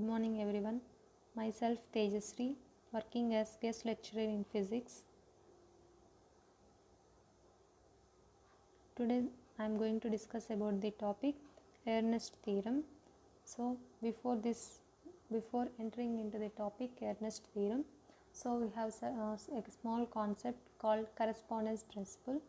morning everyone. Myself Tejasri, working as guest lecturer in physics. Today I am going to discuss about the topic Ernst theorem. So before entering into the topic Ernst theorem, so we have a small concept called correspondence principle.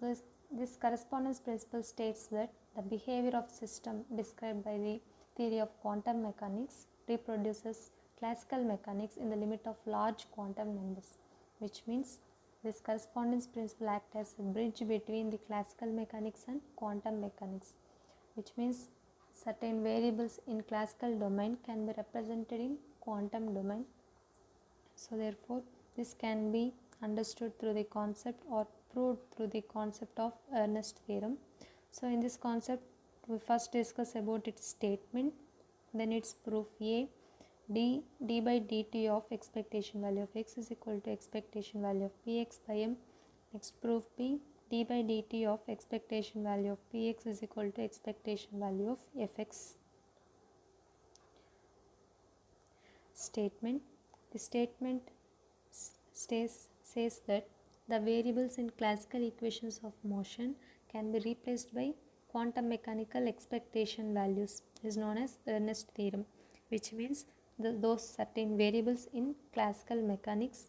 This correspondence principle states that the behavior of system described by the theory of quantum mechanics reproduces classical mechanics in the limit of large quantum numbers, which means this correspondence principle acts as a bridge between the classical mechanics and quantum mechanics, which means certain variables in classical domain can be represented in quantum domain. So therefore this can be understood through the concept or proved through the concept of Ernst theorem. So in this concept we first discuss about its statement, then its proof. A, d by dt of expectation value of x is equal to expectation value of px by m. Next proof B, d by dt of expectation value of px is equal to expectation value of fx. Statement. The statement says that the variables in classical equations of motion can be replaced by quantum mechanical expectation values, is known as Ernst theorem, which means those certain variables in classical mechanics,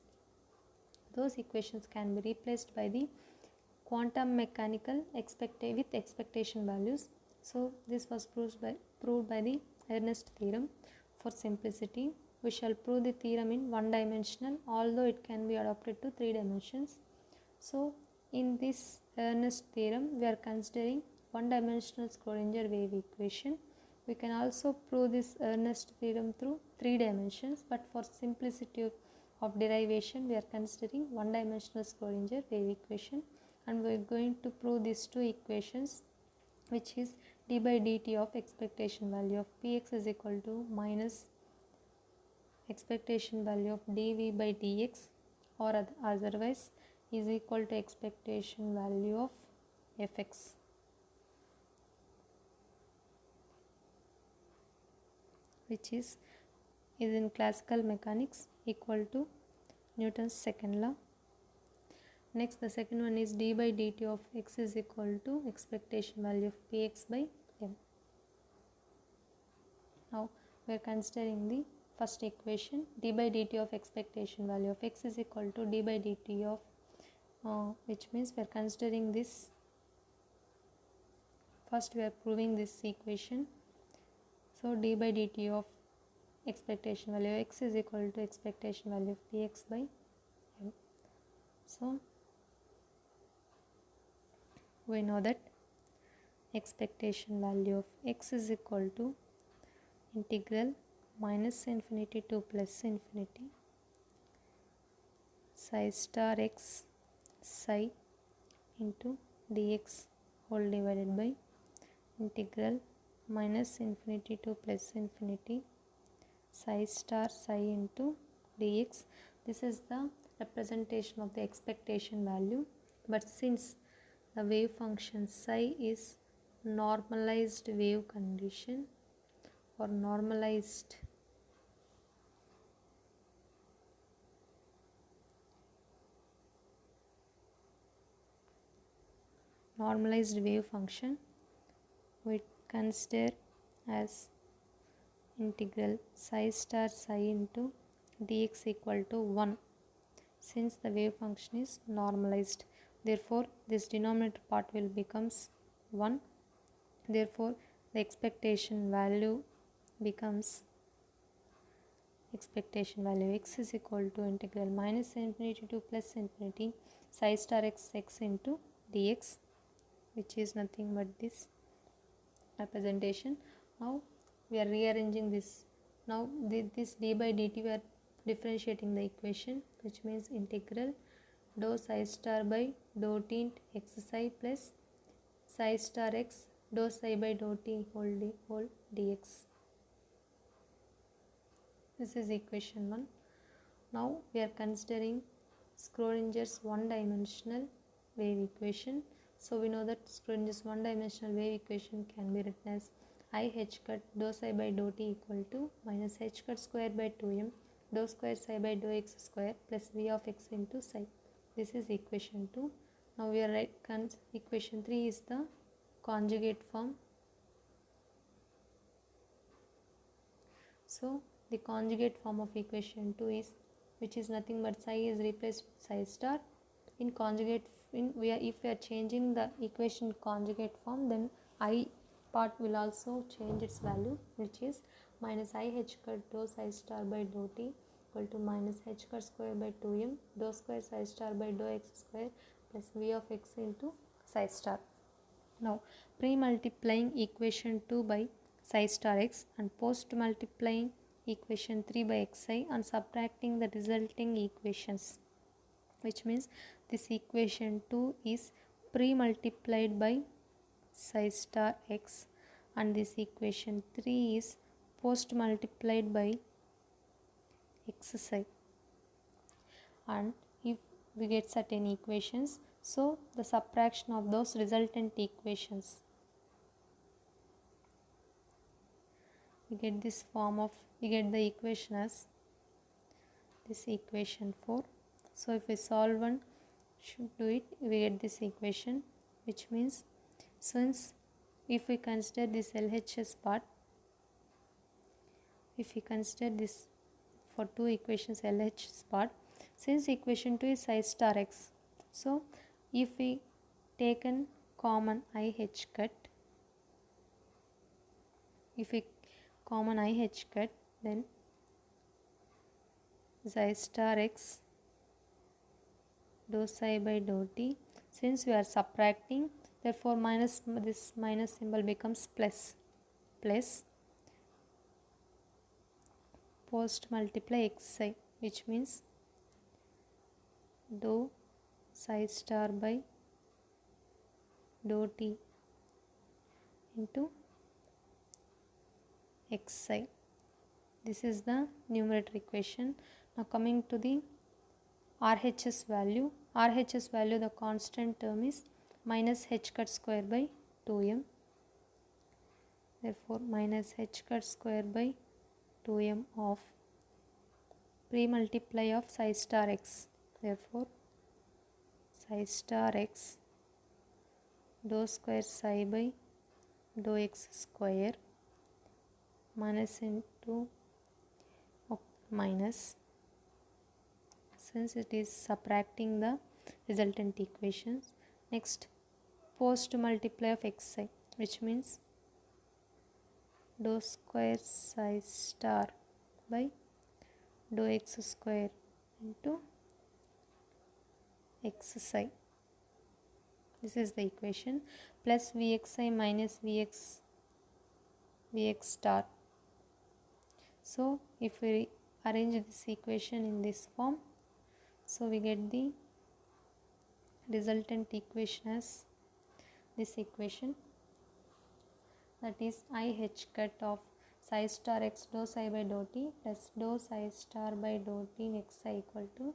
those equations can be replaced by the quantum mechanical with expectation values. So this was proved by the Ernst theorem. For simplicity, we shall prove the theorem in one dimensional, although it can be adapted to three dimensions. So in this Ernst theorem we are considering one dimensional Schrodinger wave equation. We can also prove this Ernst theorem through three dimensions, but for simplicity of derivation we are considering one dimensional Schrodinger wave equation, and we are going to prove these two equations, which is d by dt of expectation value of px is equal to minus expectation value of dv by dx, or otherwise is equal to expectation value of fx. Which is in classical mechanics equal to Newton's second law. Next, the second one is d by dt of x is equal to expectation value of px by m. Now we are considering the first equation, d by dt of expectation value of x is equal to d by dt of which means we are considering this. First we are proving this equation. So d by dt of expectation value of x is equal to expectation value of px by m. So we know that expectation value of x is equal to integral minus infinity to plus infinity psi star x psi into dx whole divided by integral minus infinity to plus infinity psi star psi into dx. This is the representation of the expectation value, but since the wave function psi is normalized wave condition or normalized wave function, we consider as integral psi star psi into dx equal to 1, since the wave function is normalized. Therefore this denominator part will becomes 1. Therefore the expectation value becomes expectation value x is equal to integral minus infinity to plus infinity psi star x into dx, which is nothing but this representation. Now we are rearranging this. Now this d by dt we are differentiating the equation, which means integral dou psi star by dou t x psi plus psi star x dou psi by dou t whole dx. This is equation 1. Now we are considering Schrodinger's one dimensional wave equation. So we know that Schrodinger's one dimensional wave equation can be written as I h cut dou psi by dou t equal to minus h cut square by 2m dou square psi by dou x square plus v of x into psi. This is equation 2. Now we are equation 3 is the conjugate form. So the conjugate form of equation 2 is, which is nothing but psi is replaced with psi star. In conjugate, if we are changing the equation conjugate form, then I part will also change its value, which is minus I h cut dou psi star by dou t equal to minus h cut square by 2m dou square psi star by dou x square plus v of x into psi star. Now pre-multiplying equation 2 by psi star x and post multiplying equation 3 by xi and subtracting the resulting equations, which means this equation 2 is pre-multiplied by psi star x and this equation 3 is post multiplied by xi, and if we get certain equations, so the subtraction of those resultant equations, we get this form of, we get the equation as this equation 4. So if we solve one, should do it, we get this equation, which means since if we consider this LHS part, if we consider this for two equations LHS part, since equation 2 is psi star x, so if we taken common IH cut, if we common IH cut, then psi star x dou psi by dou t, since we are subtracting, therefore minus, this minus symbol becomes plus, plus post multiply xi, which means dou psi star by dou t into xi. This is the numerator equation. Now coming to the RHS value. RHS value, the constant term is minus h cut square by 2m. Therefore minus h cut square by 2m of pre-multiply of psi star x. Therefore psi star x dou square psi by dou x square minus into minus, since it is subtracting the resultant equations. Next, post multiply of xi, which means dou square psi star by dou x square into xi. This is the equation, plus vxi minus vx star. So if we arrange this equation in this form, so we get the resultant equation as this equation, that is IH cut of psi star x dou psi by dou t plus dou psi star by dou t xi equal to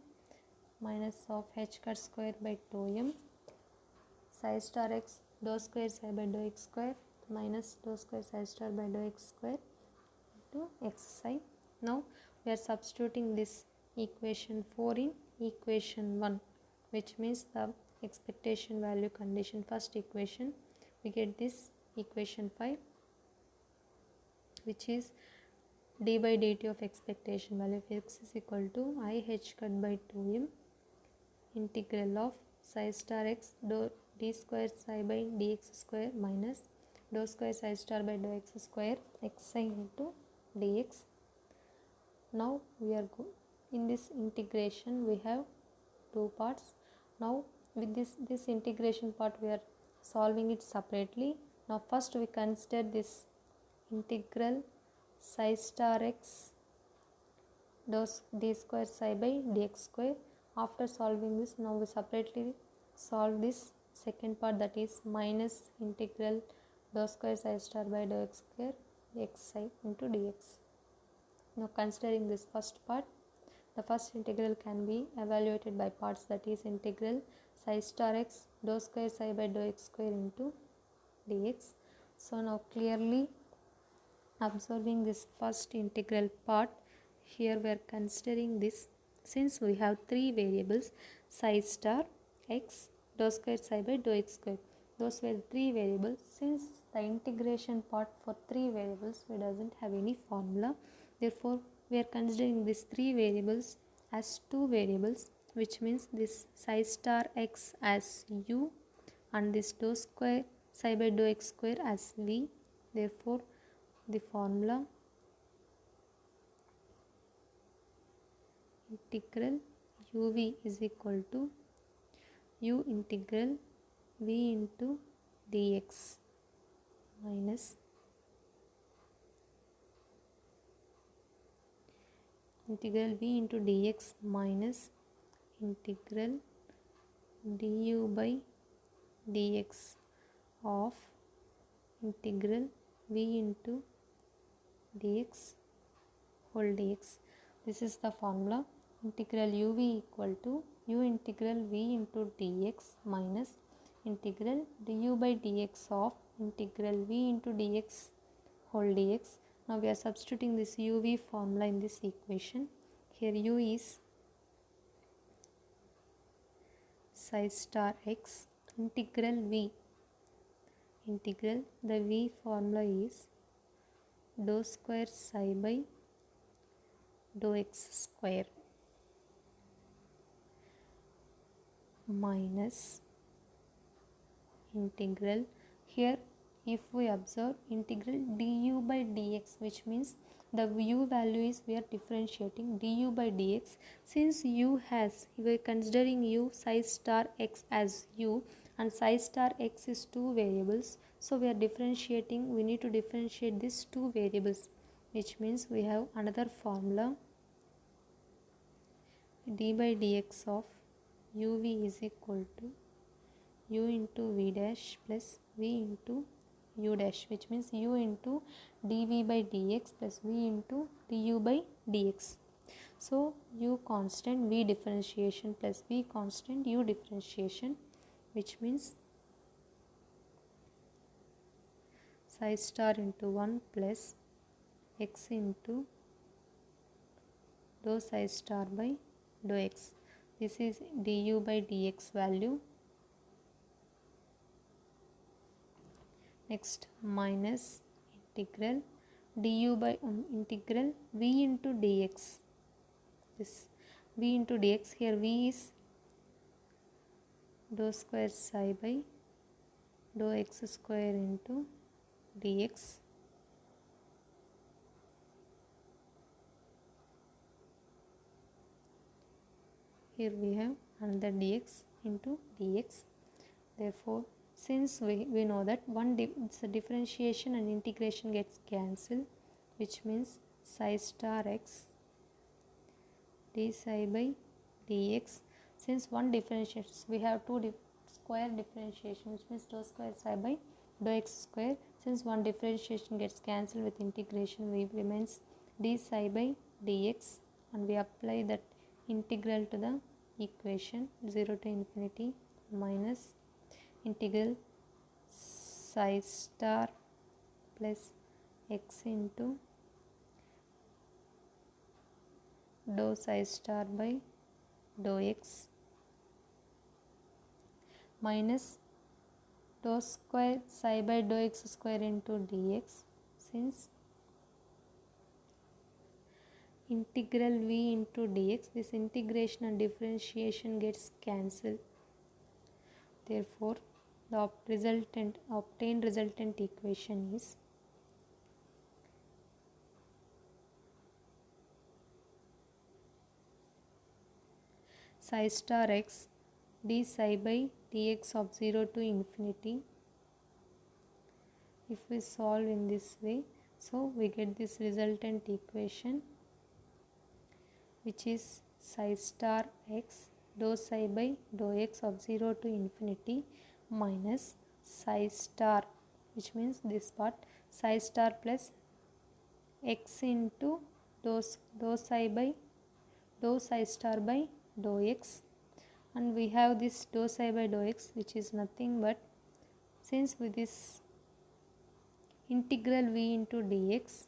minus of h cut square by 2m psi star x dou square psi by dou x square minus dou square psi star by dou x square into xi. Now we are substituting this equation 4 in equation 1, which means the expectation value condition. First equation, we get this equation 5, which is d by dt of expectation value of x is equal to IH cut by 2m integral of psi star x dou d square psi by dx square minus dou square psi star by dou x square xi into dx. Now we are in this integration, we have two parts. Now with this integration part, we are solving it separately. Now first we consider this integral psi star x dou d square psi by dx square. After solving this, now we separately solve this second part, that is minus integral dou square psi star by dou x square xi into dx. Now considering this first part, the first integral can be evaluated by parts, that is integral psi star x dou square psi by dou x square into dx. So now clearly observing this first integral part, here we are considering this, since we have three variables psi star x dou square psi by dou x square, those were three variables. Since the integration part for three variables we doesn't have any formula, therefore we are considering these three variables as two variables, which means this psi star x as u and this dou square psi by dou x square as v. Therefore the formula integral uv is equal to u integral v into dx minus integral v into dx minus integral du by dx of integral v into dx whole dx. This is the formula. Integral uv equal to u integral v into dx minus integral du by dx of integral v into dx whole dx. Now we are substituting this uv formula in this equation. Here u is psi star x integral v, integral the v formula is dou square psi by dou x square minus integral, here if we observe integral du by dx, which means the u value is we are differentiating du by dx. Since u has, we are considering u psi star x as u and psi star x is two variables, so we are differentiating, we need to differentiate these two variables, which means we have another formula d by dx of uv is equal to u into v dash plus v into u dash, which means u into dv by dx plus v into du by dx. So u constant v differentiation plus v constant u differentiation, which means psi star into 1 plus x into dou psi star by dou x. This is du by dx value. Next minus integral du by integral v into dx. This v into dx, here v is dou square psi by dou x square into dx. Here we have another dx into dx. Therefore since we know that it's a differentiation and integration gets cancelled, which means psi star x d psi by dx. Since one differentiates, we have two square differentiation, which means dou square psi by dou x square. Since one differentiation gets cancelled with integration, we remains d psi by dx, and we apply that integral to the equation 0 to infinity minus integral psi star plus x into dou psi star by dou x minus dou square psi by dou x square into dx. Since integral v into dx, this integration and differentiation gets cancelled. Therefore the obtained resultant equation is psi star x d psi by dx of 0 to infinity. If we solve in this way, so we get this resultant equation, which is psi star x dou psi by dou x of 0 to infinity minus psi star, which means this part psi star plus x into dou psi by dou psi star by dou x, and we have this dou psi by dou x, which is nothing but, since with this integral v into dx,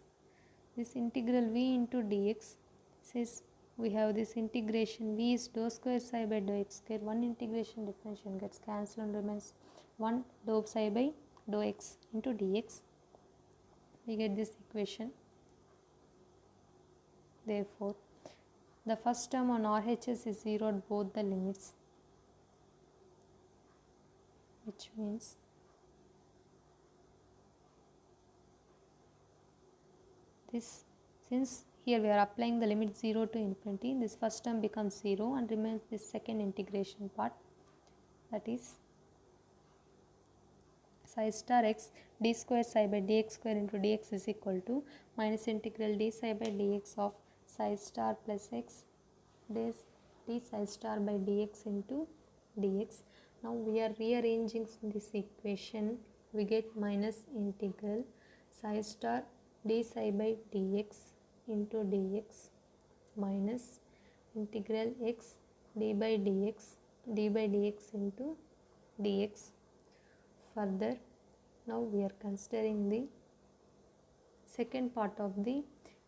this integral v into dx, says we have this integration v is dou square psi by dou x square. One integration differentiation gets cancelled and remains 1 dou psi by dou x into dx. We get this equation. Therefore, the first term on RHS is 0 at both the limits, which means this, since here we are applying the limit 0 to infinity, this first term becomes 0 and remains this second integration part, that is psi star x d square psi by dx square into dx is equal to minus integral d psi by dx of psi star plus x d psi star by dx into dx. Now we are rearranging this equation. We get minus integral psi star d psi by dx into dx minus integral x d by dx into dx. Further, now we are considering the second part of the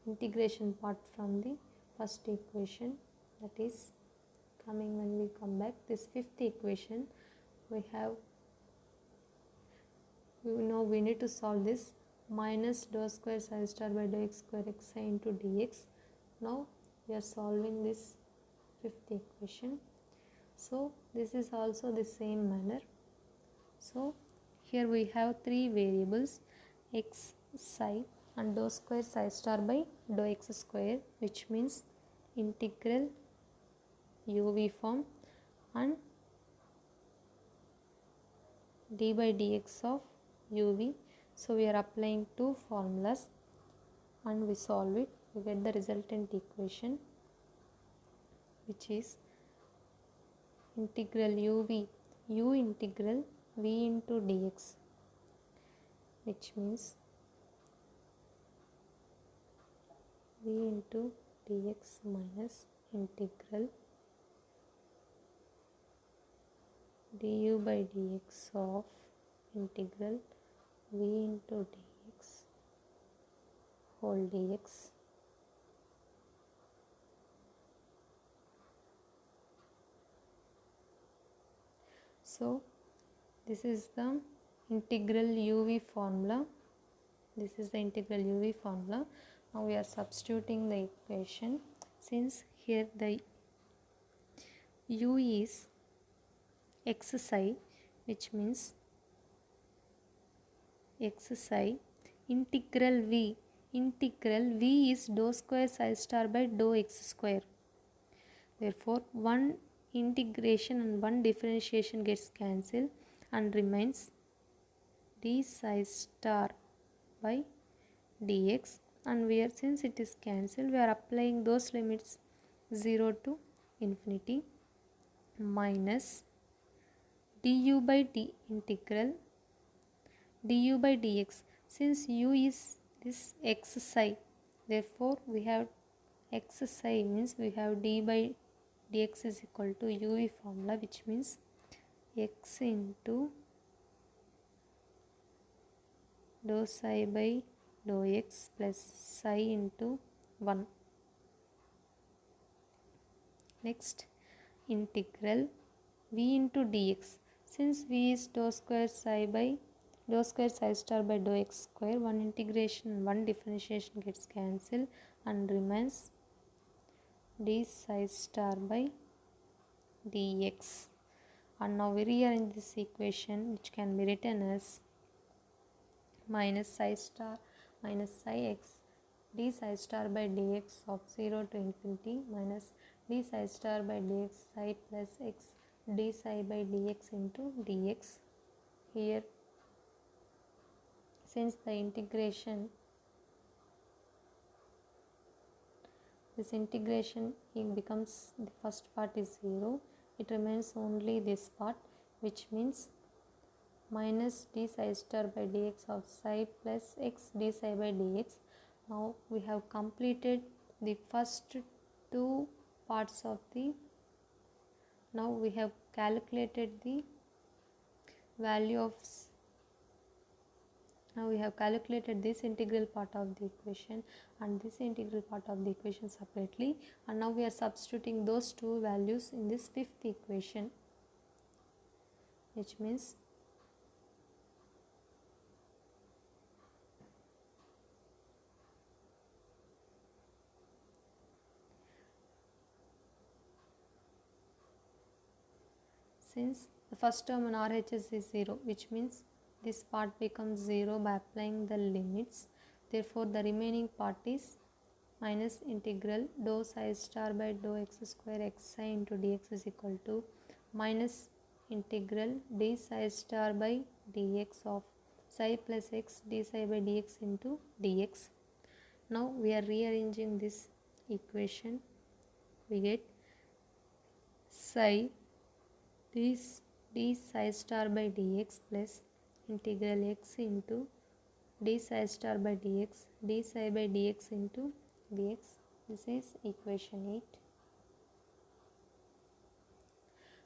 integration part from the first equation, that is coming when we come back. This fifth equation, we need to solve this minus dou square psi star by dou x square xi into dx. Now we are solving this fifth equation. So this is also the same manner. So here we have three variables, x, psi and dou square psi star by dou x square, which means integral uv form and d by dx of uv. So we are applying two formulas and we solve it. We get the resultant equation, which is integral u integral v into dx, which means v into dx minus integral du by dx of integral v into dx whole dx. So this is the integral uv formula. This is the integral uv formula. Now we are substituting the equation. Since here the u is x psi, which means x psi integral v is dou square psi star by dou x square. Therefore, one integration and one differentiation gets cancelled and remains d psi star by dx, and we are, since it is cancelled, we are applying those limits 0 to infinity minus du by d integral du by dx. Since u is this x psi, therefore we have x psi means we have d by dx is equal to uv formula, which means x into dou psi by dou x plus psi into 1. Next, integral v into dx. Since v is dou square psi star by dou x square, one integration, one differentiation gets cancelled and remains d psi star by dx. And now we rearrange this equation, which can be written as minus psi star minus psi x d psi star by dx of 0 to infinity minus d psi star by dx psi plus x d psi by dx into dx. Here, since the integration, this integration becomes, the first part is 0, it remains only this part, which means minus d psi star by dx of psi plus x d psi by dx. Now we have completed the first two parts of the, now we have calculated the value of Now we have calculated this integral part of the equation and this integral part of the equation separately, and now we are substituting those two values in this fifth equation, which means since the first term in RHS is 0, which means this part becomes 0 by applying the limits. Therefore, the remaining part is minus integral dou psi star by dou x square x psi into dx is equal to minus integral d psi star by dx of psi plus x d psi by dx into dx. Now we are rearranging this equation. We get psi d psi star by dx plus integral x into d psi star by dx d psi by dx into dx. This is equation 8.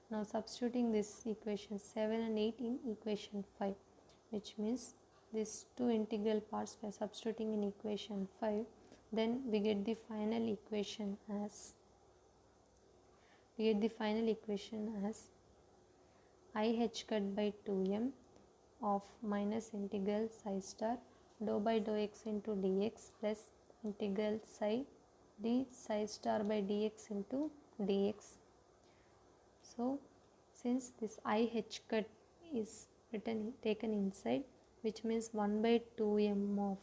Now substituting this equation 7 and 8 in equation 5, which means these two integral parts by substituting in equation 5, then we get the final equation as I h cut by 2m of minus integral psi star dou by dou x into dx plus integral psi d psi star by dx into dx. So since this I h cut is taken inside, which means 1 by 2m of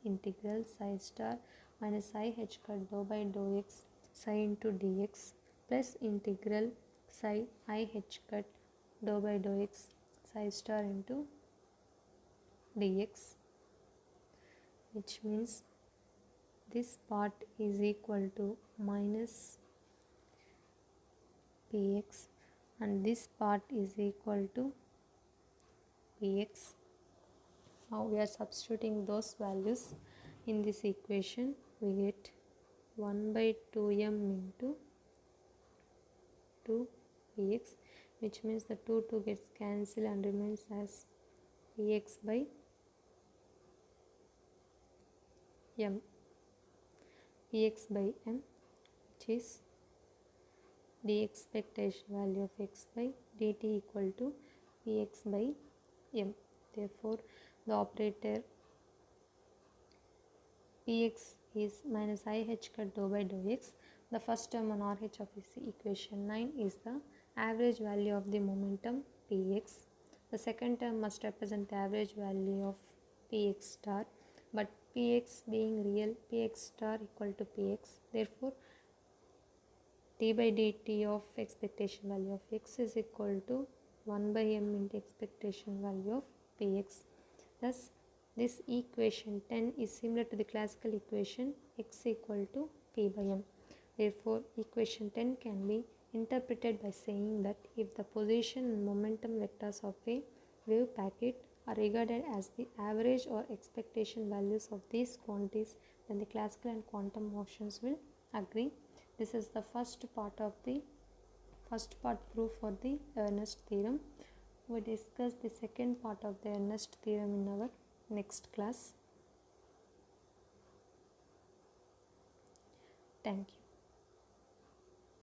integral psi star minus I h cut dou by dou x psi into dx plus integral psi I h cut dou by dou x psi star into dx, which means this part is equal to minus px and this part is equal to px. Now we are substituting those values in this equation. We get 1 by 2m into 2px, which means the 2 gets cancelled and remains as px by m, which is the expectation value of x by dt equal to px by m. Therefore, the operator px is minus I h cut dou by dou x. The first term on RH of this equation 9 is the average value of the momentum px. The second term must represent the average value of px star, but px being real, px star equal to px. Therefore, d by dt of expectation value of x is equal to 1 by m into expectation value of px. Thus, this equation 10 is similar to the classical equation x equal to p by m. Therefore, equation 10 can be interpreted by saying that if the position and momentum vectors of a wave packet are regarded as the average or expectation values of these quantities, then the classical and quantum motions will agree. This is the first part proof for the Ernst theorem. We discuss the second part of the Ernst theorem in our next class. Thank you.